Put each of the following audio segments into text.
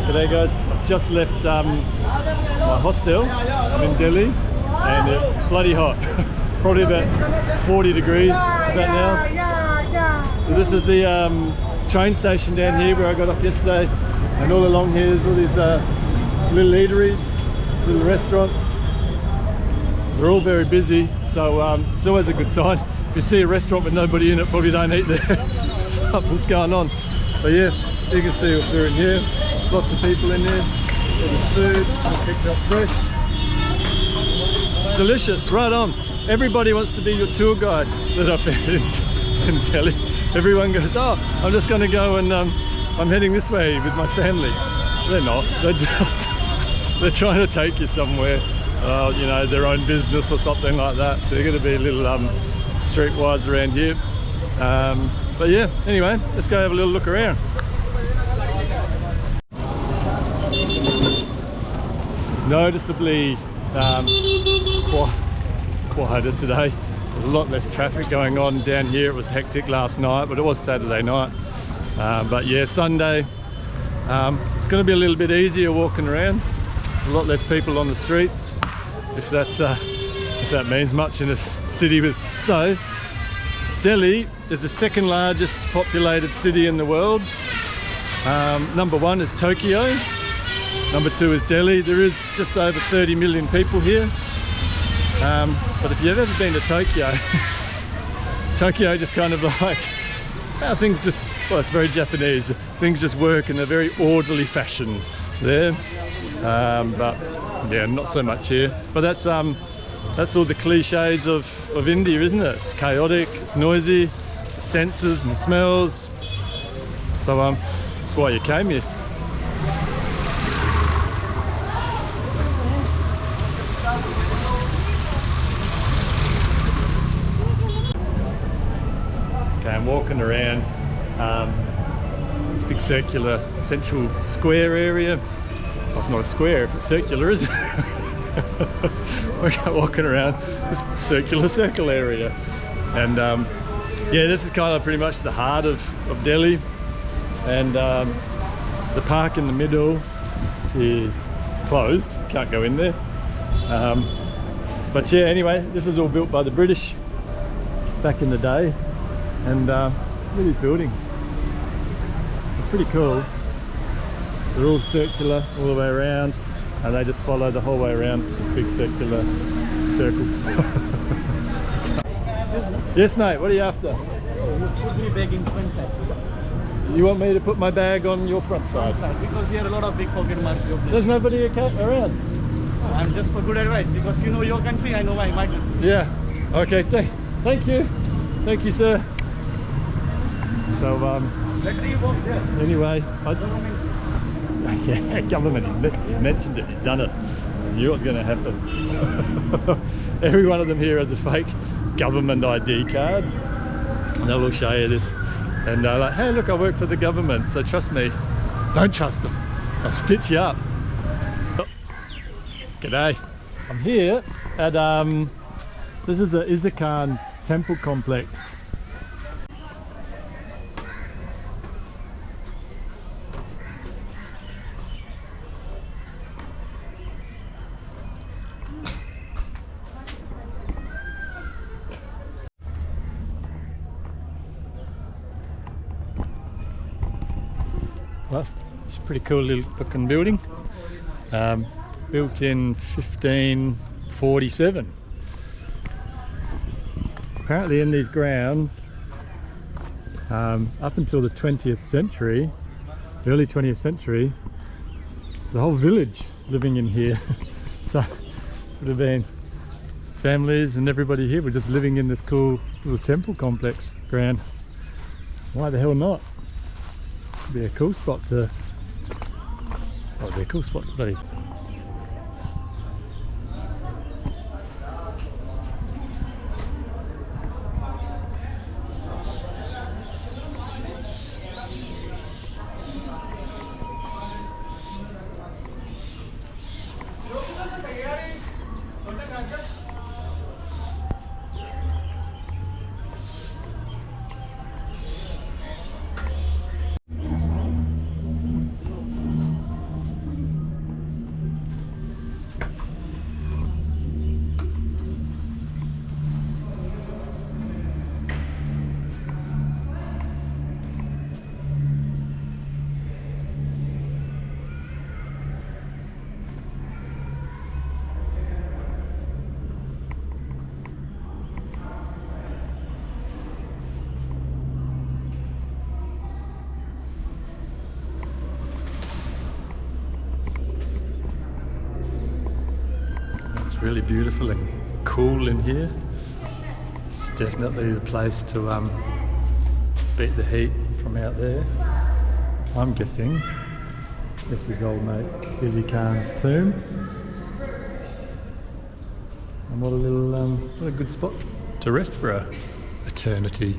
G'day guys, I've just left my hostel. I'm in Delhi and it's bloody hot. Probably about 40 degrees about now. This is the train station down here where I got off yesterday, and all along here is all these little eateries, little restaurants. They're all very busy, so it's always a good sign. If you see a restaurant with nobody in it, probably don't eat there. Something's going on. But yeah, you can see we're in here. Lots of people in there. There's food, all picked up fresh. Delicious, right on. Everybody wants to be your tour guide that I found in Delhi. Everyone goes, oh, I'm just going to go and I'm heading this way with my family. They're not. They're trying to take you somewhere, you know, their own business or something like that. So you're going to be a little streetwise around here. But yeah, anyway, let's go have a little look around. It's noticeably quieter today. There's a lot less traffic going on down here. It was hectic last night, but it was Saturday night. But yeah, Sunday, it's going to be a little bit easier walking around. There's a lot less people on the streets, if that means much in a city with... So, Delhi is the second largest populated city in the world. Number one is Tokyo. Number two is Delhi. There is just over 30 million people here. But if you've ever been to Tokyo, Tokyo just kind of like, things just, well, it's very Japanese. Things just work in a very orderly fashion there. But yeah, not so much here. But that's all the cliches of India, isn't it? It's chaotic, it's noisy, senses and smells. So that's why you came here. Okay, I'm walking around this big circular central square area. Well, it's not a square if it's circular, is it? We're walking around this circular circle area, and yeah, this is kind of pretty much the heart of Delhi, and the park in the middle is closed, can't go in there, but yeah, anyway, this is all built by the British back in the day, and look at these buildings, they're pretty cool. They're all circular all the way around, and they just follow the whole way around this big circular circle. Yes, mate, what are you after? Put my bag in front side. You want me to put my bag on your front side? Because here are a lot of big pocket marks. There's nobody around. I'm just for good advice, because you know your country, I know my country. Yeah, okay, thank you. Thank you, sir. So, anyway, yeah, government, he's mentioned it, he's done it. I knew it was going to happen. Every one of them here has a fake government ID card, and they'll all show you this, and they're like, hey look, I work for the government, so trust me. Don't trust them, I'll stitch you up. G'day, I'm here at this is the Isakan's temple complex. Well, it's a pretty cool little looking building, built in 1547. Apparently in these grounds, up until the 20th century, early 20th century, the whole village living in here. So it would have been families and everybody here were just living in this cool little temple complex ground. Why the hell not? Be a cool spot to... Oh, it'd be a cool spot to be. really beautiful and cool in here. It's definitely the place to beat the heat from out there. I'm guessing this is old mate Izzy Khan's tomb. And what a good spot to rest for a eternity.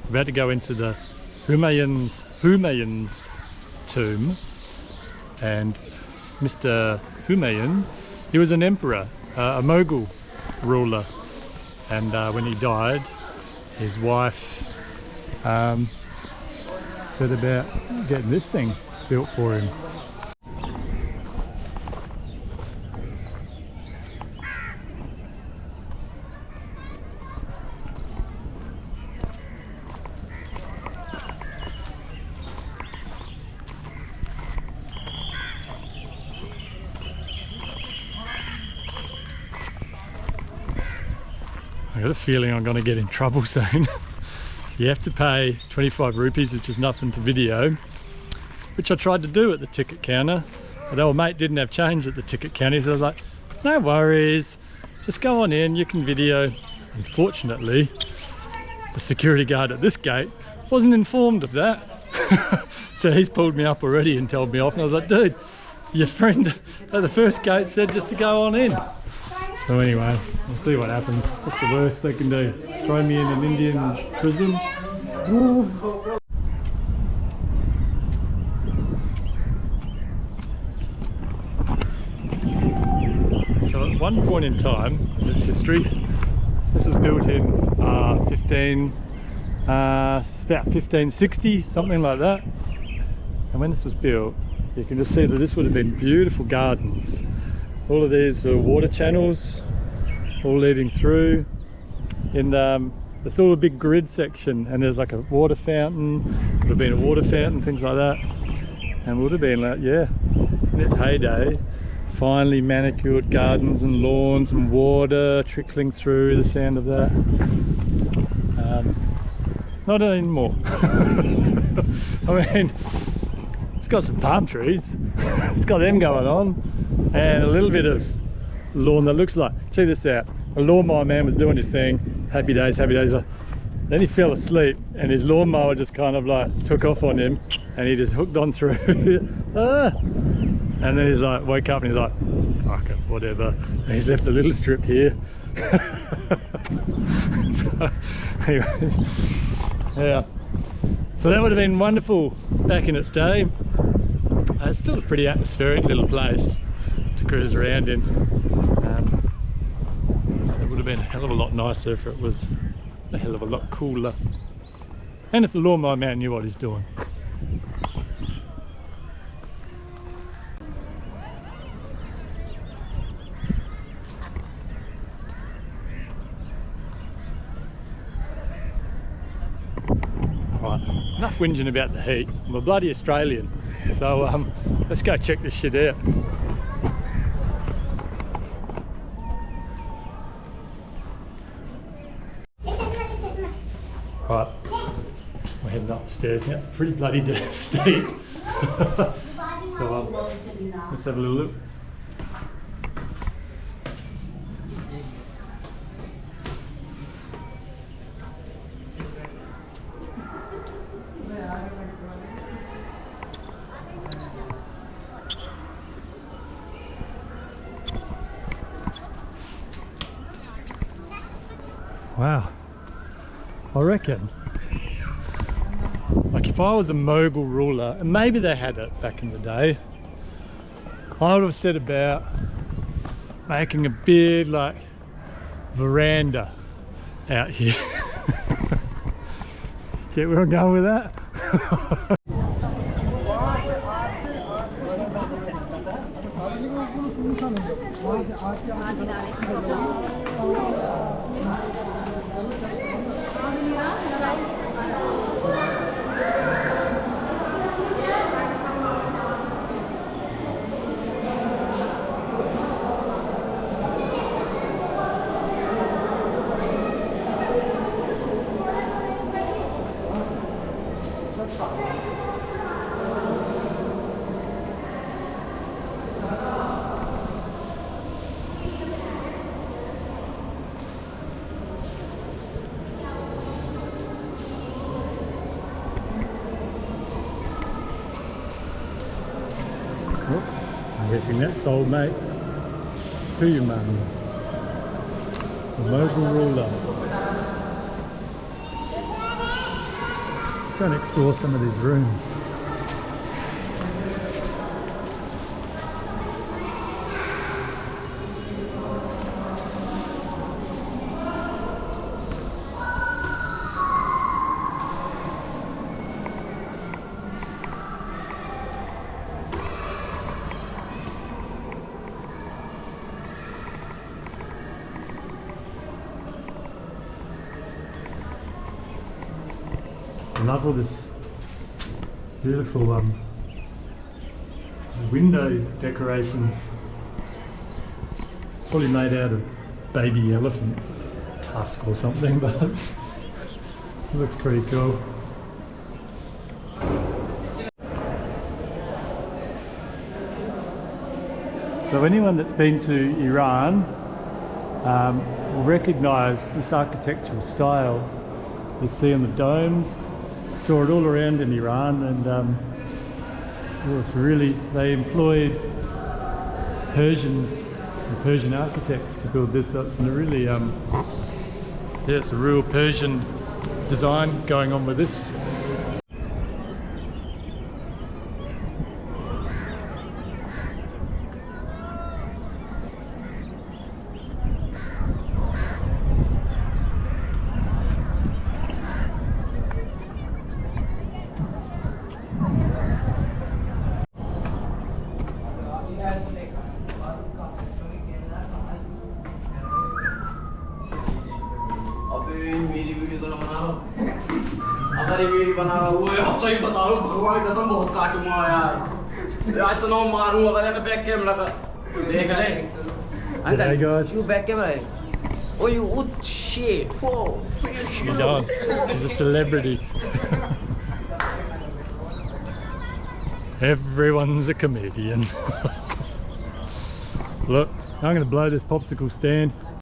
About to go into the Humayuns tomb, and Mr. Humayun, he was an emperor, a Mughal ruler, and when he died, his wife set about getting this thing built for him. I got a feeling I'm going to get in trouble soon. You have to pay 25 rupees, which is nothing to video, which I tried to do at the ticket counter, but old mate didn't have change at the ticket counter, so I was like, no worries, just go on in, you can video. Unfortunately, the security guard at this gate wasn't informed of that. So he's pulled me up already and told me off, and I was like, dude, your friend at the first gate said just to go on in. So anyway, we'll see what happens. What's the worst they can do? Throw me in an Indian prison? Ooh. So at one point in time in its history, this was built in about 1560, something like that. And when this was built, you can just see that this would have been beautiful gardens. All of these were water channels, all leading through, and it's all a big grid section, and there's like a water fountain, would have been a water fountain, things like that, and would have been like, yeah, in its heyday, finely manicured gardens and lawns and water trickling through, the sound of that. Not anymore. I mean, it's got some palm trees, it's got them going on, and a little bit of lawn that looks like, check this out, a lawnmower man was doing his thing, happy days, then he fell asleep and his lawnmower just kind of like took off on him and he just hooked on through. And then he's like, woke up and he's like, fuck it, whatever, and he's left a little strip here. So anyway, yeah, so that would have been wonderful back in its day. It's still a pretty atmospheric little place to cruise around in. It would have been a hell of a lot nicer if it was a hell of a lot cooler, and if the lawnmower man knew what he's doing. Right, enough whinging about the heat. I'm a bloody Australian, so let's go check this shit out. Right, we're heading up the stairs now. Pretty bloody steep. So let's have a little look. Wow, I reckon, like if I was a Mughal ruler, and maybe they had it back in the day, I would have set about making a big like veranda out here. Get where I'm going with that? Oh, I'm guessing that's old mate. Humayuns, the Mogul ruler. Let's go and explore some of these rooms. I love all this beautiful window decorations. Probably made out of baby elephant tusk or something, but it looks pretty cool. So anyone that's been to Iran will recognise this architectural style. You see on the domes. Saw it all around in Iran, and it was really, they employed Persians and Persian architects to build this. So it's a really, yeah, it's a real Persian design going on with this. मेरी video तो ना बना रहा अगर ये मेरी बना रहा वो हंसो ही बता रहा हूँ भगवान की कसम बहुत काटूंगा यार आज तो ना मारूंगा अगर बैक कैमरा का देख ले Hey guys, you back camera oh you shit oh he's on. He's a celebrity. Everyone's a comedian. Look, I'm going to blow this popsicle stand.